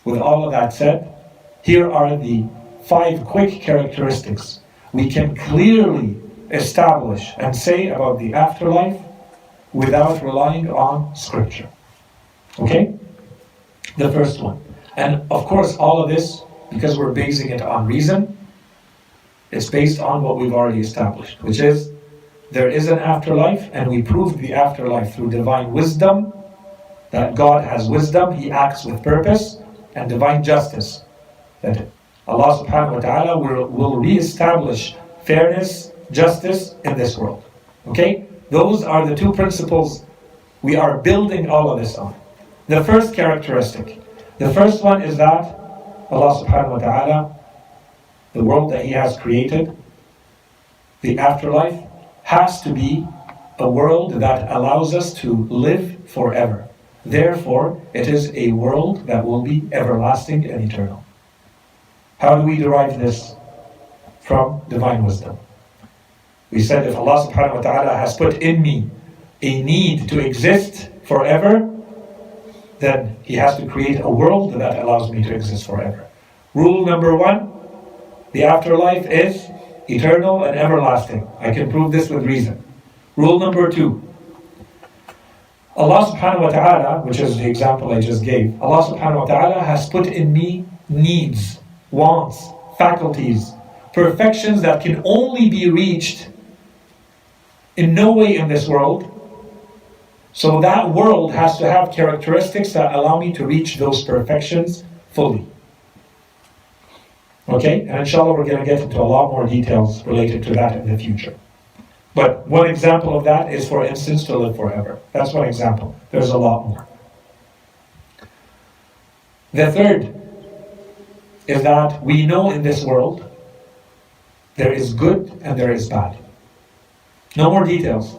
With all of that said, here are the 5 quick characteristics we can clearly establish and say about the afterlife without relying on scripture. Okay? The first one. And of course, all of this, because we're basing it on reason, it's based on what we've already established, which is there is an afterlife, and we proved the afterlife through divine wisdom, that God has wisdom, He acts with purpose, and divine justice, that Allah subhanahu wa ta'ala will re-establish fairness, justice in this world. Okay? Those are the 2 principles we are building all of this on. The first characteristic. The first one is that Allah subhanahu wa ta'ala, the world that He has created, the afterlife, has to be a world that allows us to live forever. Therefore, it is a world that will be everlasting and eternal. How do we derive this? From divine wisdom. We said if Allah subhanahu wa ta'ala has put in me a need to exist forever, then He has to create a world that allows me to exist forever. Rule number 1, the afterlife is eternal and everlasting. I can prove this with reason. Rule number 2, Allah subhanahu wa ta'ala, which is the example I just gave, Allah subhanahu wa ta'ala has put in me needs, wants, faculties, perfections that can only be reached in no way in this world. So that world has to have characteristics that allow me to reach those perfections fully. Okay, and inshallah we're going to get into a lot more details related to that in the future. But one example of that is, for instance, to live forever. That's one example. There's a lot more. The third is that we know in this world there is good and there is bad. No more details.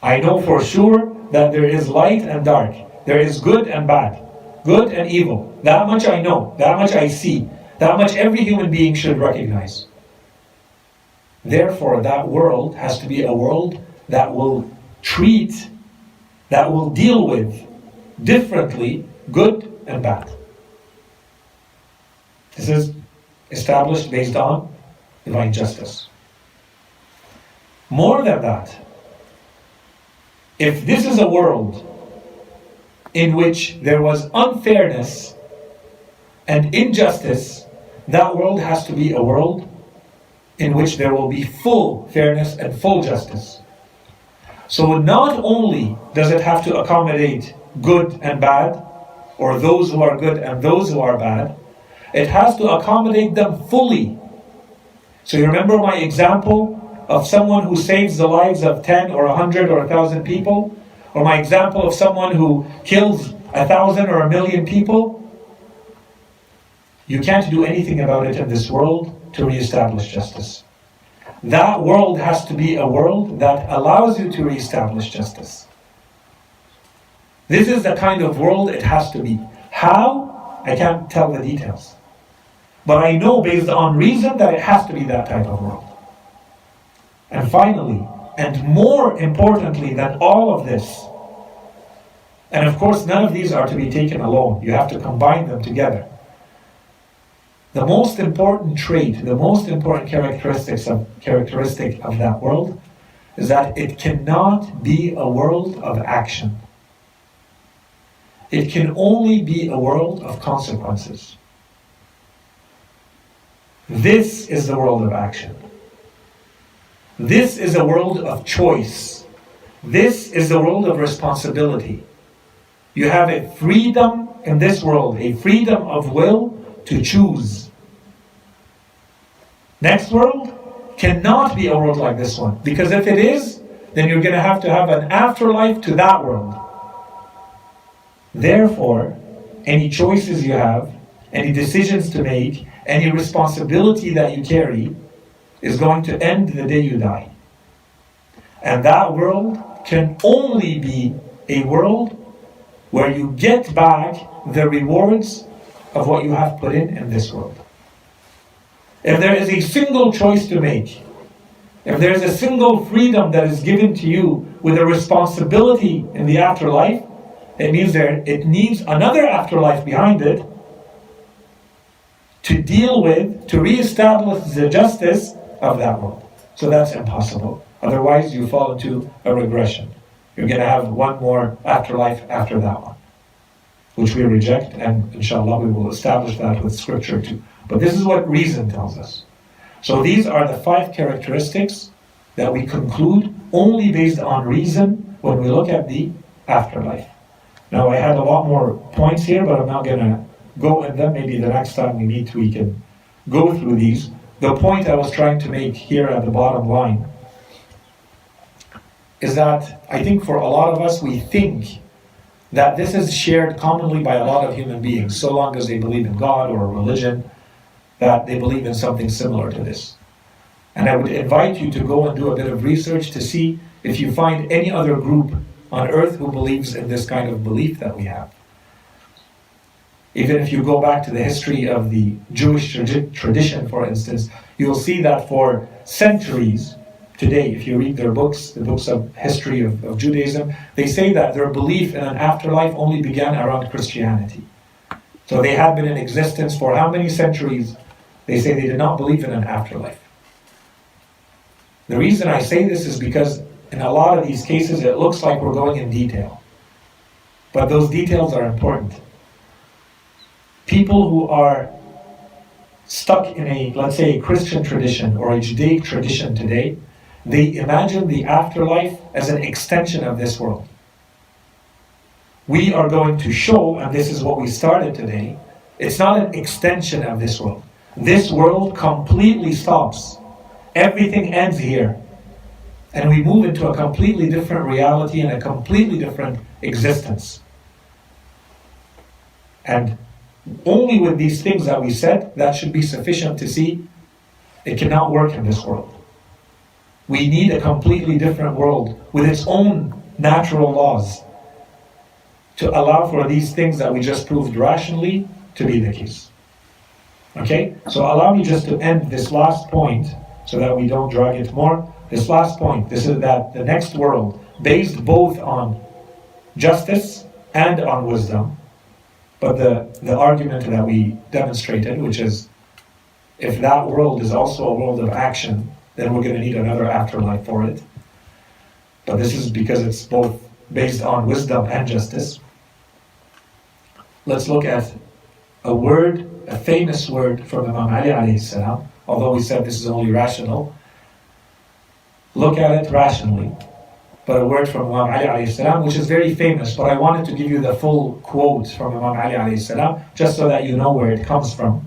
I know for sure that there is light and dark. There is good and bad. Good and evil. That much I know. That much I see. That much every human being should recognize. Therefore, that world has to be a world that will treat, that will deal with differently good and bad. This is established based on divine justice. More than that, if this is a world in which there was unfairness and injustice, that world has to be a world in which there will be full fairness and full justice. So not only does it have to accommodate good and bad, or those who are good and those who are bad, it has to accommodate them fully. So you remember my example of someone who saves the lives of 10 or 100 or 1,000 people? Or my example of someone who kills 1,000 or 1,000,000 people? You can't do anything about it in this world to reestablish justice. That world has to be a world that allows you to reestablish justice. This is the kind of world it has to be. How? I can't tell the details. But I know based on reason that it has to be that type of world. And finally, and more importantly than all of this, and of course none of these are to be taken alone, you have to combine them together. The most important trait, the most important characteristic of that world is that it cannot be a world of action. It can only be a world of consequences. This is the world of action. This is a world of choice. This is the world of responsibility. You have a freedom in this world, a freedom of will to choose. Next world cannot be a world like this one, because if it is, then you're going to have an afterlife to that world. Therefore, any choices you have, any decisions to make, any responsibility that you carry is going to end the day you die. And that world can only be a world where you get back the rewards of what you have put in this world. If there is a single choice to make, if there is a single freedom that is given to you with a responsibility in the afterlife, It means it needs another afterlife behind it to deal with, to reestablish the justice of that world. So that's impossible. Otherwise, you fall into a regression. You're going to have one more afterlife after that one, which we reject, and inshallah we will establish that with scripture too. But this is what reason tells us. So these are the 5 characteristics that we conclude only based on reason when we look at the afterlife. Now I had a lot more points here, but I'm not going to go in them. Maybe the next time we meet we can go through these. The point I was trying to make here at the bottom line is that I think for a lot of us, we think that this is shared commonly by a lot of human beings, so long as they believe in God or a religion, that they believe in something similar to this. And I would invite you to go and do a bit of research to see if you find any other group on earth who believes in this kind of belief that we have. Even if you go back to the history of the Jewish tradition, for instance, you'll see that for centuries, today, if you read their books, the books of history of Judaism, they say that their belief in an afterlife only began around Christianity. So they had been in existence for how many centuries? They say they did not believe in an afterlife. The reason I say this is because in a lot of these cases it looks like we're going in detail. But those details are important. People who are stuck in a, let's say, a Christian tradition or a Judaic tradition today, they imagine the afterlife as an extension of this world. We are going to show, and this is what we started today, it's not an extension of this world. This world completely stops. Everything ends here. And we move into a completely different reality and a completely different existence. And only with these things that we said, that should be sufficient to see it cannot work in this world. We need a completely different world with its own natural laws to allow for these things that we just proved rationally to be the case. Okay? So allow me just to end this last point so that we don't drag it more. This last point, this is that the next world, based both on justice and on wisdom, but the argument that we demonstrated, which is if that world is also a world of action, then we're going to need another afterlife for it. But this is because it's both based on wisdom and justice. Let's look at a word, a famous word from Imam Ali alayhi salam, although we said this is only rational. Look at it rationally. But a word from Imam Ali alayhi salam, which is very famous, but I wanted to give you the full quote from Imam Ali alayhi salam, just so that you know where it comes from.